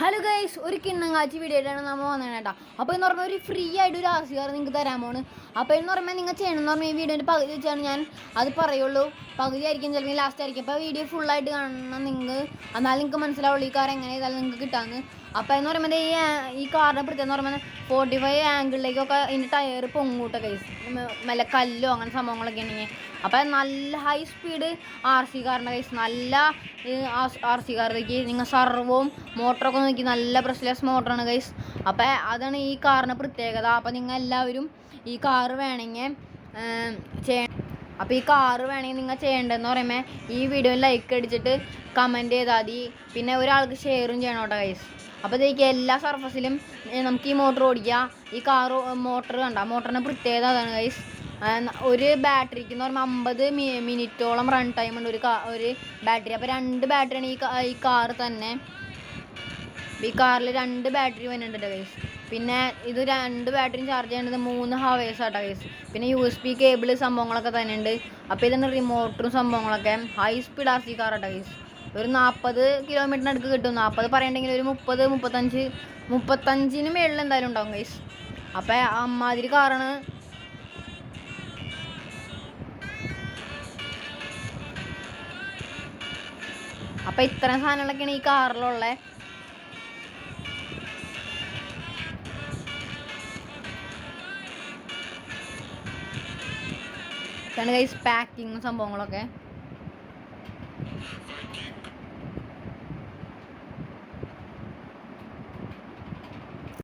Hello guys, ഒരു കിണ്ണങ്ങാച്ചി video ആയിട്ടാണ് നമ്മൾ വന്നത് കേട്ടോ. അപ്പോൾ എന്ന് പറഞ്ഞാൽ ഒരു ഫ്രീ ആയിട്ട് ഒരു RC കാർ നിങ്ങൾക്ക് തരാൻ പോണ്. അപ്പോൾ എന്ന് പറയുമ്പോൾ നിങ്ങൾ ചെയ്യണമെന്ന് പറഞ്ഞാൽ ഈ വീഡിയോൻ്റെ പകുതി വെച്ചാണ് ഞാൻ അത് പറയുള്ളൂ. പകുതി ആയിരിക്കും, ചിലപ്പോൾ ലാസ്റ്റ് ആയിരിക്കും. അപ്പോൾ വീഡിയോ ഫുള്ളായിട്ട് കാണണം നിങ്ങൾ, എന്നാലും നിങ്ങൾക്ക് മനസ്സിലാവുള്ളൂ ഈ കാർ എങ്ങനെ ചെയ്താലും നിങ്ങൾക്ക് കിട്ടാമെന്ന്. അപ്പോൾ എന്ന് പറയുമ്പോൾ ഈ കാറിനെ പ്രത്യേകം എന്ന് പറയുമ്പോൾ 45 ആംഗിളിലേക്കൊക്കെ ഇതിൻ്റെ ടയർ പൊങ്ങൂട്ട ഗൈസ്, നല്ല കല്ലോ അങ്ങനെ സംഭവങ്ങളൊക്കെ ഉണ്ടെങ്കിൽ. അപ്പോൾ നല്ല ഹൈ സ്പീഡ് RC കാറിൻ്റെ ഗൈസ്, നല്ല RC കാറിലേക്ക് നിങ്ങൾ സർവവും മോട്ടറൊക്കെ നോക്കി നല്ല ബ്രഷ്ലെസ് മോട്ടറാണ് ഗൈസ്. അപ്പോൾ അതാണ് ഈ കാറിൻ്റെ പ്രത്യേകത. അപ്പോൾ നിങ്ങൾ എല്ലാവരും ഈ കാറ് വേണമെങ്കിൽ അപ്പോൾ ഈ കാറ് വേണമെങ്കിൽ നിങ്ങൾ ചെയ്യേണ്ടതെന്ന് പറയുമ്പോൾ ഈ വീഡിയോയിൽ ലൈക്ക് അടിച്ചിട്ട് കമൻറ്റ് ചെയ്താൽ മതി. പിന്നെ ഒരാൾക്ക് ഷെയറും ചെയ്യണം കേട്ടോ ഗൈസ്. അപ്പോൾ ഇതേക്ക് എല്ലാ സർഫസിലും നമുക്ക് ഈ മോട്ടർ ഓടിക്കാം. ഈ കാറ് മോട്ടർ കണ്ട മോട്ടറിൻ്റെ പ്രത്യേകത അതാണ് ഗൈസ്. ഒരു ബാറ്ററിക്ക് എന്ന് പറയുമ്പോൾ 50 മിനിറ്റോളം റൺ ടൈം ഉണ്ട് ഒരു ബാറ്ററി. അപ്പോൾ 2 ബാറ്ററിയാണ് ഈ കാർ തന്നെ. ഈ കാറിൽ 2 ബാറ്ററി വരുന്നുണ്ട് ഗൈസ്. പിന്നെ ഇത് 2 ബാറ്ററിയും ചാർജ് ചെയ്യേണ്ടത് 3 ഹവേഴ്സ് ആട്ടോ ഗൈസ്. പിന്നെ USB കേബിൾ സംഭവങ്ങളൊക്കെ തന്നെ ഉണ്ട്. അപ്പോൾ ഇതാണ് റിമോട്ടറും സംഭവങ്ങളൊക്കെ. ഹൈ സ്പീഡ് RC കാർ ആട്ടോ ഗൈസ്. ഒരു 40 കിലോമീറ്ററിന് അടുക്ക് കിട്ടും. 40 പറയണ്ടെങ്കിൽ ഒരു 35 മേളിൽ എന്തായാലും ഉണ്ടാവും ഗൈസ്. അപ്പോൾ അമ്മാതിരി കാറാണ്. അപ്പോൾ ഇത്രയും സാധനങ്ങളൊക്കെയാണ് ഈ കാറിലുള്ളത്. ഗൈസ് പാക്കിങ്ങും സംഭവങ്ങളൊക്കെ.